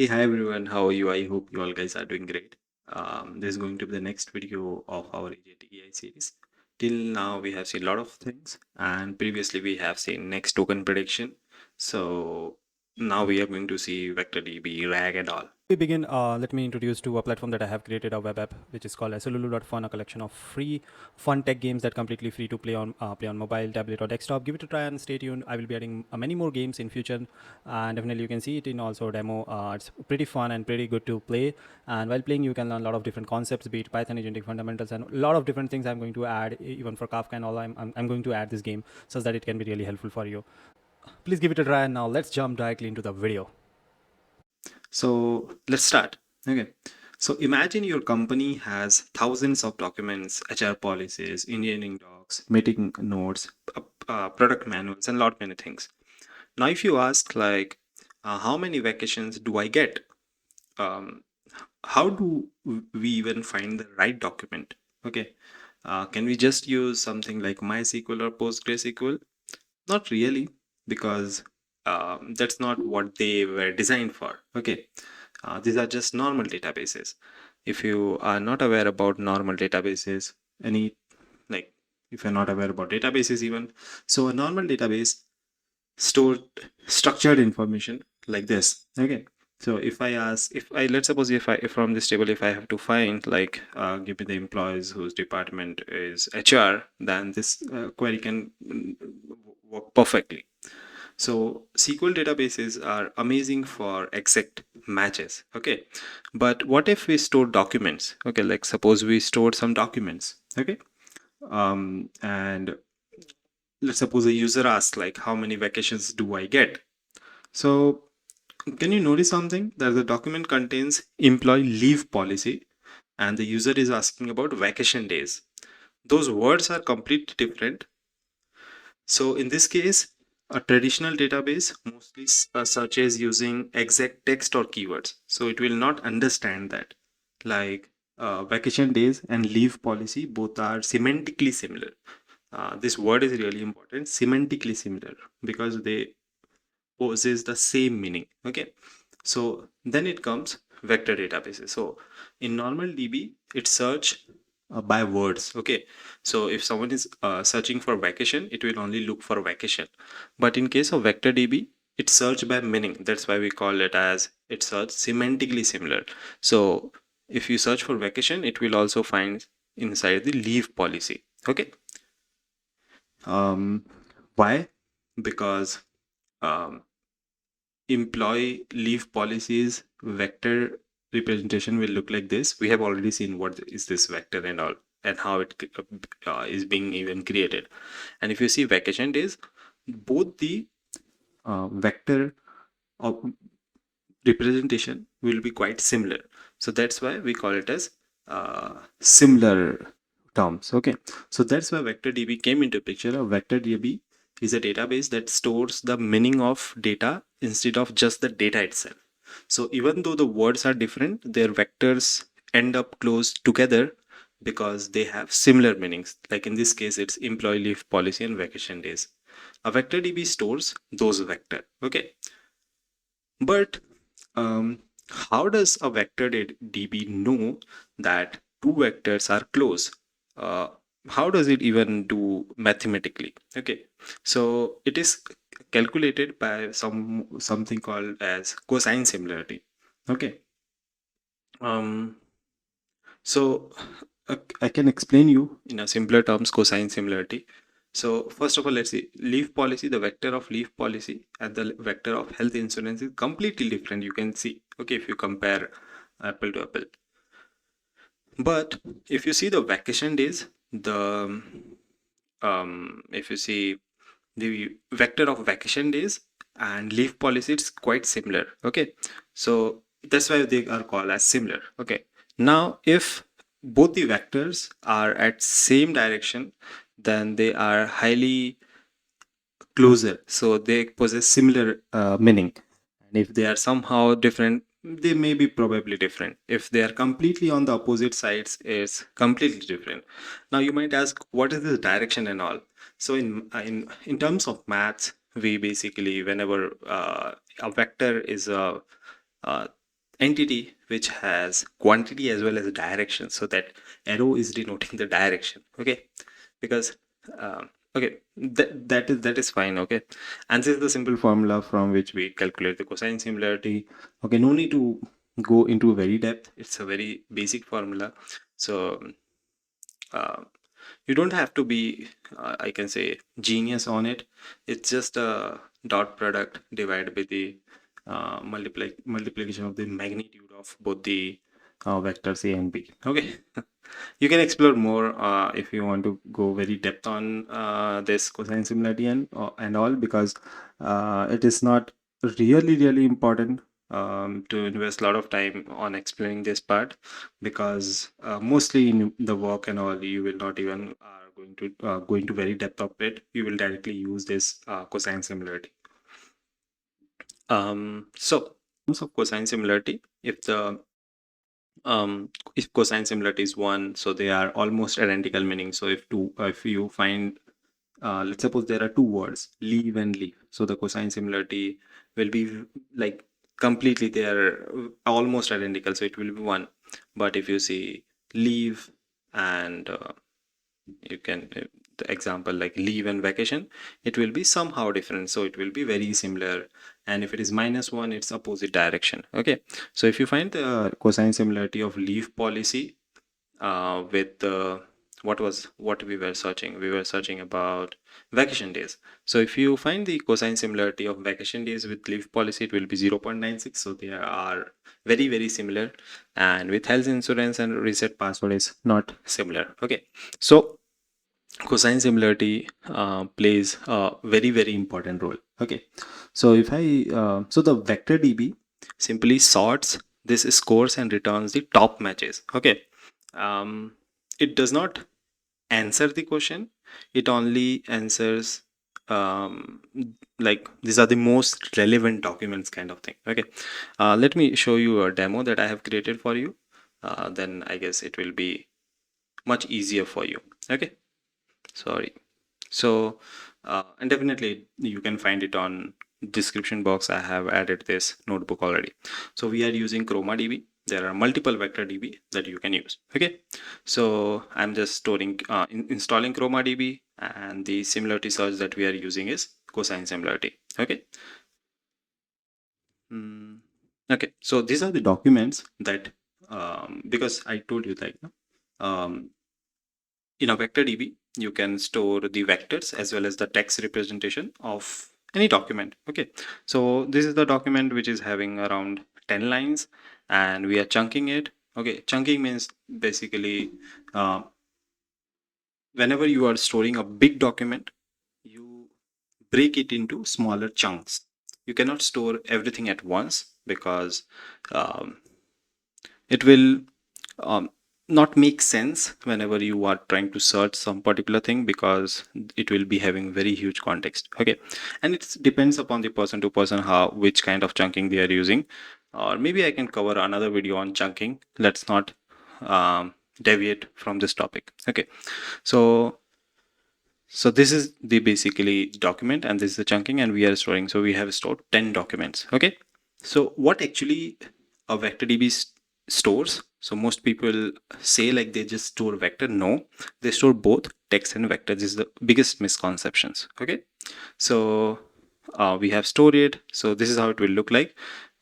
Hey, hi everyone. How are you? I hope you all guys are doing great. This is going to be the next video of our Agentic AI series. Till now, we have seen a lot of things, and previously we have seen next token prediction. So now we are going to see vector DB, RAG, and all. We begin, let me introduce to a platform that I have created, a web app, which is called Asolulu.fun, a collection of free, fun tech games that completely free to play on mobile, tablet, or desktop. Give it a try and stay tuned. I will be adding many more games in future, and definitely you can see it in also demo. It's pretty fun and pretty good to play. And while playing, you can learn a lot of different concepts, be it Python, agentic fundamentals, and a lot of different things. I'm going to add even for Kafka and all. I'm going to add this game so that it can be really helpful for you. Please give it a try. And now let's jump directly into the video. So let's start. Okay. So imagine your company has thousands of documents, HR policies, engineering docs, meeting notes, product manuals, and lot many things. Now, if you ask how many vacations do I get? Um, how do we even find the right document? Okay. Can we just use something like MySQL or PostgreSQL? Not really, because that's not what they were designed for. Okay. These are just normal databases. If you are not aware about normal databases, any like if you're not aware about databases even, so a normal database store structured information like this. Okay. So if I let's suppose if from this table, if I have to find give me the employees whose department is HR, then this query can work perfectly. So SQL databases are amazing for exact matches. Okay. But what if we store documents? Okay, like suppose we stored some documents. Okay. And let's suppose a user asks like how many vacations do I get? So can you notice something? That the document contains employee leave policy and the user is asking about vacation days. Those words are completely different. So in this case, a traditional database mostly searches using exact text or keywords. So it will not understand that. Like vacation days and leave policy both are semantically similar. This word is really important, semantically similar, because they possess the same meaning. Okay. So then it comes vector databases. So in normal DB, it search by words. Okay. So if someone is searching for vacation, it will only look for vacation. But in case of vector DB, it search by meaning. That's why we call it as it search semantically similar. So if you search for vacation, it will also find inside the leave policy. Okay. Um, why? Because um, employee leave policies vector representation will look like this. We have already seen what is this vector and all, and how it is being even created. And if you see vacation days, both the vector of representation will be quite similar. So that's why we call it as similar terms. Okay. So that's why vector DB came into picture. A vector DB is a database that stores the meaning of data instead of just the data itself. So even though the words are different, their vectors end up close together because they have similar meanings. Like in this case, it's employee leave policy and vacation days. A vector DB stores those vector. Okay. But how does a vector DB know that two vectors are close? Uh, how does it even do mathematically? Okay, so it is calculated by something called as cosine similarity. Okay, um, so I can explain you in a simpler terms cosine similarity. So first of all, let's see leave policy. The vector of leave policy and the vector of health insurance is completely different. You can see, okay, if you compare apple to apple. But if you see the vacation days, the if you see the vector of vacation days and leave policy, it's quite similar. Okay, so that's why they are called as similar. Okay, now if both the vectors are at same direction, then they are highly closer, so they possess similar meaning. And if they are somehow different, they may be probably different. If they are completely on the opposite sides, it's completely different. Now you might ask, what is this direction and all? So in terms of maths, we basically, whenever a vector is a entity which has quantity as well as direction. So that arrow is denoting the direction. Okay, because okay, that is fine. Okay, and this is the simple formula from which we calculate the cosine similarity. Okay, no need to go into very depth. It's a very basic formula. So uh, you don't have to be I can say genius on it. It's just a dot product divided by the multiplication of the magnitude of both the vectors a and b. Okay. You can explore more if you want to go very depth on this cosine similarity and all, because it is not really important to invest a lot of time on explaining this part, because mostly in the work and all you will not even are going to very depth of it. You will directly use this cosine similarity. So in terms of cosine similarity, if cosine similarity is 1, so they are almost identical, meaning so if you find let's suppose there are two words, leave and leave, so the cosine similarity will be like completely they are almost identical, so it will be 1. But if you see leave and you can the example like leave and vacation, it will be somehow different, so it will be very similar. And if it is -1, it's opposite direction. Okay, so if you find the cosine similarity of leave policy with what we were searching about vacation days. So if you find the cosine similarity of vacation days with leave policy, it will be 0.96, so they are very similar. And with health insurance and reset password is not similar. Okay, so cosine similarity plays a very important role. Okay, so if I so the vector db simply sorts this scores and returns the top matches. Okay, um, it does not answer the question, it only answers um, like these are the most relevant documents kind of thing. Okay, let me show you a demo that I have created for you, then I guess it will be much easier for you. Okay, sorry. So and definitely you can find it on description box. I have added this notebook already. So we are using ChromaDB. There are multiple vector DB that you can use. Okay, so I'm just installing ChromaDB, and the similarity search that we are using is cosine similarity. Okay. Mm, okay, so these are the documents that because I told you that um, in a vector DB, you can store the vectors as well as the text representation of any document. Okay, so this is the document which is having around 10 lines, and we are chunking it. Okay, chunking means basically uh, whenever you are storing a big document, you break it into smaller chunks. You cannot store everything at once, because um, it will um, not make sense whenever you are trying to search some particular thing, because it will be having very huge context. Okay, and it depends upon the person to person how which kind of chunking they are using, or maybe I can cover another video on chunking. Let's not deviate from this topic. Okay, so this is the basically document, and this is the chunking, and we are storing. So we have stored 10 documents. Okay, so what actually a vector DB stores? So most people say like they just store vector. No, they store both text and vector. This is the biggest misconceptions. Okay, so we have stored it. So this is how it will look like,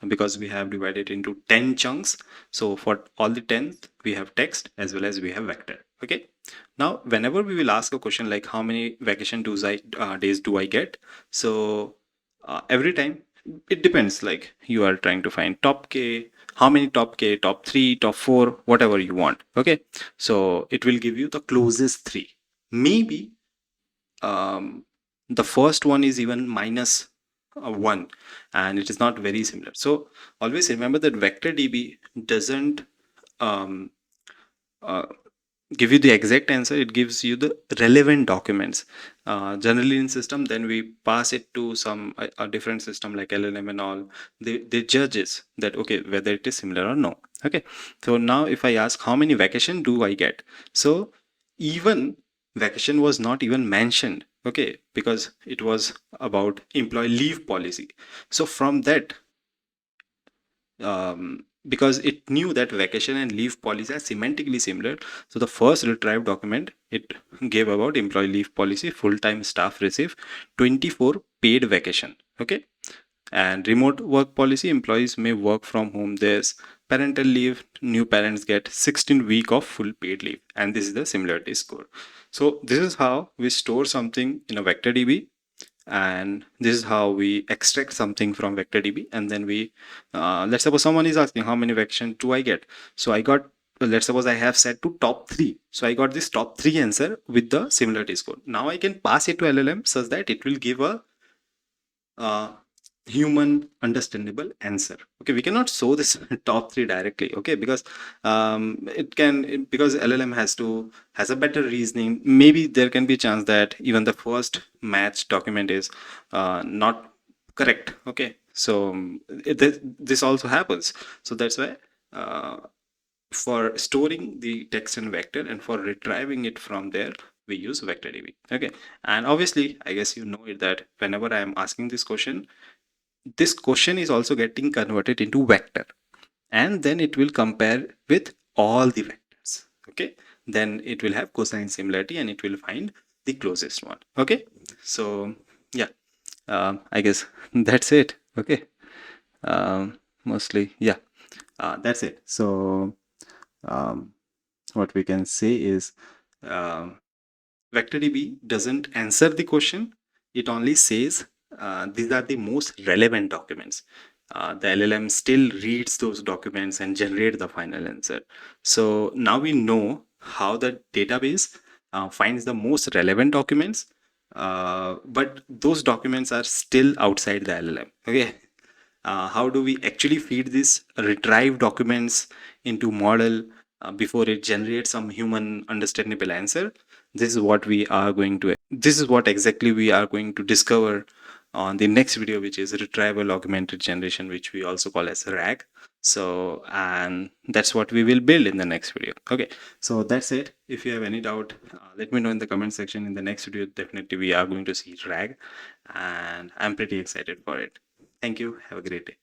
because we have divided into 10 chunks. So for all the 10 we have text as well as we have vector. Okay, now whenever we will ask a question like how many vacation days do I get, so every time it depends, like you are trying to find top k, how many top k, top 3, top 4, whatever you want. Okay, so it will give you the closest 3. Maybe um, the first one is even minus 1, and it is not very similar. So always remember that vector db doesn't um, uh, give you the exact answer, it gives you the relevant documents. Generally in system, then we pass it to some a different system like llm and all. They judges that okay whether it is similar or no. Okay, so now if I ask how many vacation do I get, so even vacation was not even mentioned. Okay, because it was about employee leave policy. So from that because it knew that vacation and leave policy are semantically similar. So the first retrieved document it gave about employee leave policy, full-time staff receive 24 paid vacation. Okay, and remote work policy, employees may work from home. There's parental leave, new parents get 16 week of full paid leave, and this is the similarity score. So this is how we store something in a vector db, and this is how we extract something from vector db. And then we let's suppose someone is asking how many vacation do I get. So I got, let's suppose I have set to top 3, so I got this top 3 answer with the similarity score. Now I can pass it to llm such that it will give a uh, human understandable answer. Okay, we cannot show this top 3 directly, okay, because because llm has a better reasoning. Maybe there can be a chance that even the first match document is not correct. Okay, so this also happens. So that's why for storing the text in vector and for retrieving it from there, we use vector db. Okay, and obviously I guess you know it that whenever I am asking this question is also getting converted into vector, and then it will compare with all the vectors. Okay, then it will have cosine similarity and it will find the closest one. Okay, so yeah, I guess that's it. Okay, mostly yeah, that's it. So um, what we can say is um, VectorDB doesn't answer the question. It only says these are the most relevant documents. The LLM still reads those documents and generate the final answer. So now we know how the database finds the most relevant documents, but those documents are still outside the LLM. Okay, how do we actually feed these retrieve documents into model before it generates some human understandable answer? This is what exactly we are going to discover on the next video, which is retrieval augmented generation, which we also call as RAG. So, and that's what we will build in the next video. Okay, so that's it. If you have any doubt, let me know in the comment section. In the next video, definitely we are going to see RAG, and I'm pretty excited for it. Thank you. Have a great day.